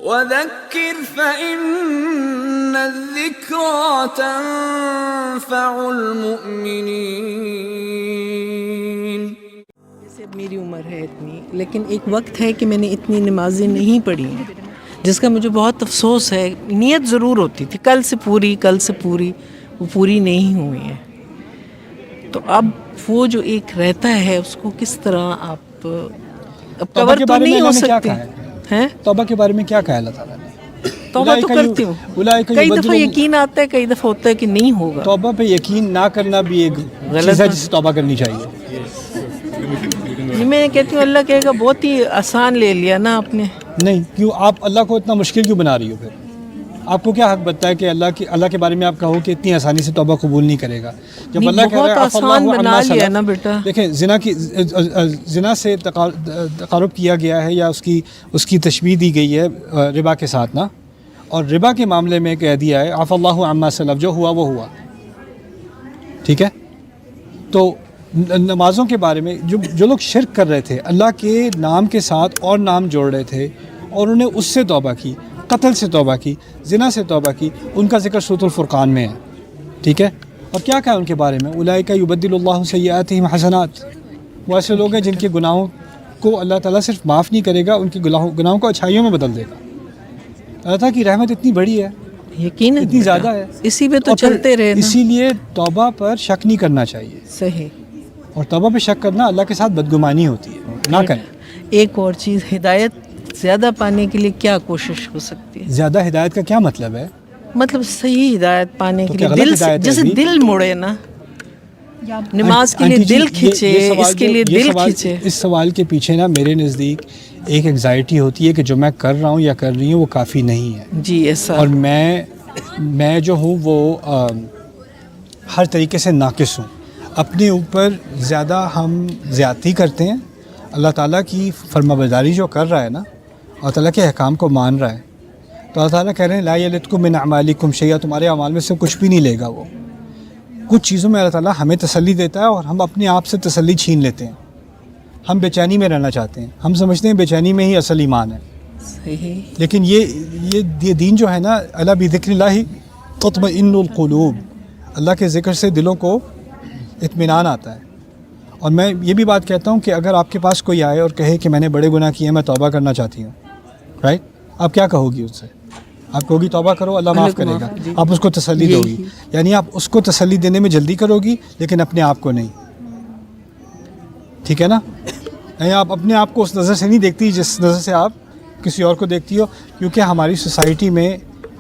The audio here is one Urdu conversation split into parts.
وَذَكِّرْ فَإِنَّ الذِّكْرَىٰ تَنفَعُ الْمُؤْمِنِينَ. جیسے اب میری عمر ہے اتنی، لیکن ایک وقت ہے کہ میں نے اتنی نمازیں نہیں پڑھی ہیں، جس کا مجھے بہت افسوس ہے. نیت ضرور ہوتی تھی کل سے پوری، وہ پوری نہیں ہوئی ہیں. تو اب وہ جو ایک رہتا ہے اس کو کس طرح آپ اب کور تو نہیں ہو سکتے ہیں. توبہ کے بارے میں کیا کہا اللہ تعالیٰ نے؟ توبہ تو کرتی ہوں، کئی دفعہ یقین آتا ہے، کئی دفعہ ہوتا ہے کہ نہیں ہوگا. توبہ پہ یقین نہ کرنا بھی ایک غلط ہے جسے توبہ کرنی چاہیے. میں کہتی ہوں اللہ کہے گا بہت ہی آسان لے لیا نا آپ نے. نہیں، کیوں آپ اللہ کو اتنا مشکل کیوں بنا رہی ہو؟ پھر آپ کو کیا حق بنتا ہے کہ اللہ کے بارے میں آپ کہو کہ اتنی آسانی سے توبہ قبول نہیں کرے گا؟ جب اللہ کہہ رہا ہے آسان بنا لیا نا بیٹا. دیکھیں، زنا سے تقارب کیا گیا ہے یا اس کی تشبیہ دی گئی ہے ربا کے ساتھ نا، اور ربا کے معاملے میں کہہ دیا ہے عفا اللہ عما سلف، جو ہوا وہ ہوا. ٹھیک ہے، تو نمازوں کے بارے میں جو لوگ شرک کر رہے تھے، اللہ کے نام کے ساتھ اور نام جوڑ رہے تھے، اور انہوں نے اس سے توبہ کی، قتل سے توبہ کی، زنا سے توبہ کی، ان کا ذکر سورۃ الفرقان میں ہے. ٹھیک ہے، اور کیا کہا ان کے بارے میں؟ اولئک یبدل اللہ سیئاتہم حسنات. وہ ایسے لوگ ہیں جن کے گناہوں کو اللہ تعالیٰ صرف معاف نہیں کرے گا، ان کے گناہوں کو اچھائیوں میں بدل دے گا. اللہ تعالیٰ کی رحمت اتنی بڑی ہے، یقین اتنی زیادہ ہے، اسی پہ تو چلتے رہے نا. اسی لیے توبہ پر شک نہیں کرنا چاہیے. صحیح. اور توبہ پہ شک کرنا اللہ کے ساتھ بدگمانی ہوتی ہے، نہ کریں. ایک اور چیز، ہدایت زیادہ پانے کے لیے کیا کوشش ہو سکتی ہے؟ زیادہ ہدایت کا کیا مطلب ہے؟ مطلب صحیح ہدایت پانے کے لیے جیسے دل مڑے نا، نماز کے لیے دل کھینچے، اس کے لیے دل کھینچے. اس سوال کے پیچھے نا میرے نزدیک ایک انگزائٹی ہوتی ہے کہ جو میں کر رہا ہوں یا کر رہی ہوں وہ کافی نہیں ہے. جی ایسا. اور میں جو ہوں وہ ہر طریقے سے ناقص ہوں. اپنے اوپر زیادہ ہم زیادتی کرتے ہیں. اللہ تعالیٰ کی فرما برداری جو کر رہا ہے نا، اللہ تعالیٰ کے احکام کو مان رہا ہے، تو اللہ تعالیٰ کہہ رہے ہیں لا یلدکم من اعمالکم شیئا، تمہارے اعمال میں سے کچھ بھی نہیں لے گا وہ. کچھ چیزوں میں اللہ تعالیٰ ہمیں تسلی دیتا ہے اور ہم اپنے آپ سے تسلی چھین لیتے ہیں. ہم بے چینی میں رہنا چاہتے ہیں، ہم سمجھتے ہیں بے چینی میں ہی اصل ایمان ہے. صحیح. لیکن یہ دین جو ہے نا، الا بذکر اللہ تطمئن القلوب، اللہ کے ذکر سے دلوں کو اطمینان آتا ہے. اور میں یہ بھی بات کہتا ہوں کہ اگر آپ کے پاس کوئی آئے اور کہے کہ میں نے بڑے گناہ کیے ہیں، میں توبہ کرنا چاہتی ہوں، رائٹ، آپ کیا کہو گی اس سے؟ آپ کہو گی توبہ کرو، اللہ معاف کرے گا. آپ اس کو تسلی دو گی، یعنی آپ اس کو تسلی دینے میں جلدی کرو گی لیکن اپنے آپ کو نہیں. ٹھیک ہے نا؟ یعنی آپ اپنے آپ کو اس نظر سے نہیں دیکھتی جس نظر سے آپ کسی اور کو دیکھتی ہو، کیونکہ ہماری سوسائٹی میں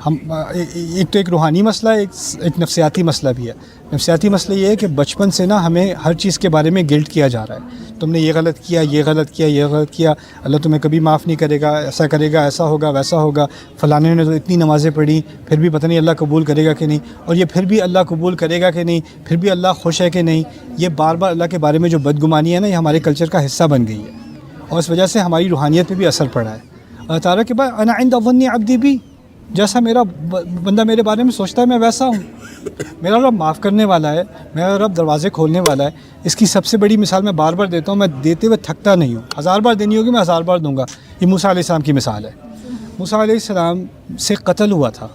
ایک تو ایک روحانی مسئلہ ہے، ایک نفسیاتی مسئلہ بھی ہے. نفسیاتی مسئلہ یہ ہے کہ بچپن سے نا ہمیں ہر چیز کے بارے میں گلٹ کیا جا رہا ہے. تم نے یہ غلط کیا، یہ غلط کیا، یہ غلط کیا، اللہ تمہیں کبھی معاف نہیں کرے گا، ایسا کرے گا، ایسا ہوگا، ویسا ہوگا، فلانے نے تو اتنی نمازیں پڑھی پھر بھی پتہ نہیں اللہ قبول کرے گا کہ نہیں، اور یہ پھر بھی اللہ قبول کرے گا کہ نہیں، پھر بھی اللہ خوش ہے کہ نہیں. یہ بار بار اللہ کے بارے میں جو بدگمانی ہے نا، یہ ہمارے کلچر کا حصہ بن گئی ہے، اور اس وجہ سے ہماری روحانیت پہ بھی اثر پڑا ہے. اللہ تعالیٰ کے بعد انا عند ظن عبدی بھی، جیسا میرا بندہ میرے بارے میں سوچتا ہے میں ویسا ہوں. میرا رب معاف کرنے والا ہے، میرا رب دروازے کھولنے والا ہے. اس کی سب سے بڑی مثال میں بار بار دیتا ہوں، میں دیتے ہوئے تھکتا نہیں ہوں. 1000 بار دینی ہوگی میں 1000 بار دوں گا. یہ موسیٰ علیہ السلام کی مثال ہے. موسیٰ علیہ السلام سے قتل ہوا تھا،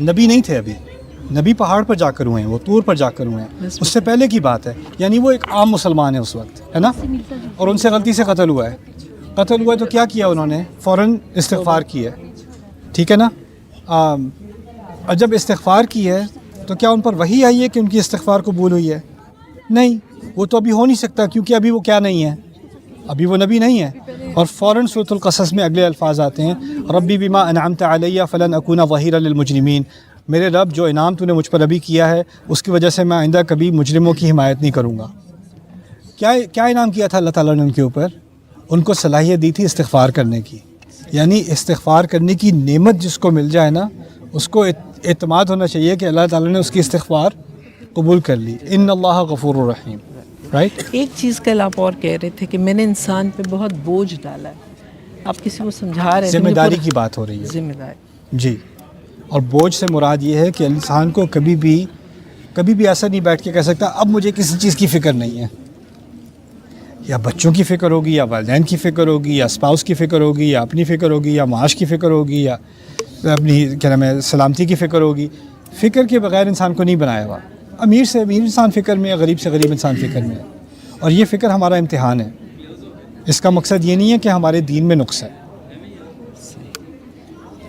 نبی نہیں تھے ابھی، نبی پہاڑ پر جا کر ہوئے ہیں، وہ طور پر جا کر ہوئے ہیں، اس سے پہلے کی بات ہے. یعنی وہ ایک عام مسلمان ہے اس وقت، ہے نا، اور ان سے غلطی سے قتل ہوا ہے. قتل ہوا ہے تو کیا کیا انہوں نے؟ فوراً استغفار کی ہے. ٹھیک ہے نا؟ اور جب استغفار کی ہے تو کیا ان پر وحی آئی ہے کہ ان کی استغفار قبول ہوئی ہے؟ نہیں، وہ تو ابھی ہو نہیں سکتا، کیونکہ ابھی وہ کیا نہیں ہے، ابھی وہ نبی نہیں ہے. اور فوراً سورۃ القصص میں اگلے الفاظ آتے ہیں، ربی بما انعمت علیہ فلن اکون ظہیرا للمجرمین، میرے رب جو انعام تو نے مجھ پر ابھی کیا ہے اس کی وجہ سے میں آئندہ کبھی مجرموں کی حمایت نہیں کروں گا. کیا انعام کیا تھا اللہ تعالیٰ نے ان کے اوپر؟ ان کو صلاحیت دی تھی استغفار کرنے کی. یعنی استغفار کرنے کی نعمت جس کو مل جائے نا، اس کو اعتماد ہونا چاہیے کہ اللہ تعالیٰ نے اس کی استغفار قبول کر لی. ان اللہ غفور الرحیم. رائٹ. ایک چیز کل آپ اور کہہ رہے تھے کہ میں نے انسان پہ بہت بوجھ ڈالا ہے، آپ کسی کو سمجھا رہے تھے، ذمہ داری کی بات ہو رہی ہے. ذمہ داری جی. اور بوجھ سے مراد یہ ہے کہ انسان کو کبھی بھی ایسا نہیں بیٹھ کے کہہ سکتا اب مجھے کسی چیز کی فکر نہیں ہے. یا بچوں کی فکر ہوگی یا والدین کی فکر ہوگی یا اسپاؤس کی فکر ہوگی یا اپنی فکر ہوگی یا معاش کی فکر ہوگی یا اپنی کیا نام ہے سلامتی کی فکر ہوگی. فکر کے بغیر انسان کو نہیں بنایا ہوا. امیر سے امیر انسان فکر میں ہے, غریب سے غریب انسان فکر میں ہے. اور یہ فکر ہمارا امتحان ہے. اس کا مقصد یہ نہیں ہے کہ ہمارے دین میں نقص ہے.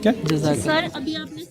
کیا جزاک اللہ. سر ابھی آپ نے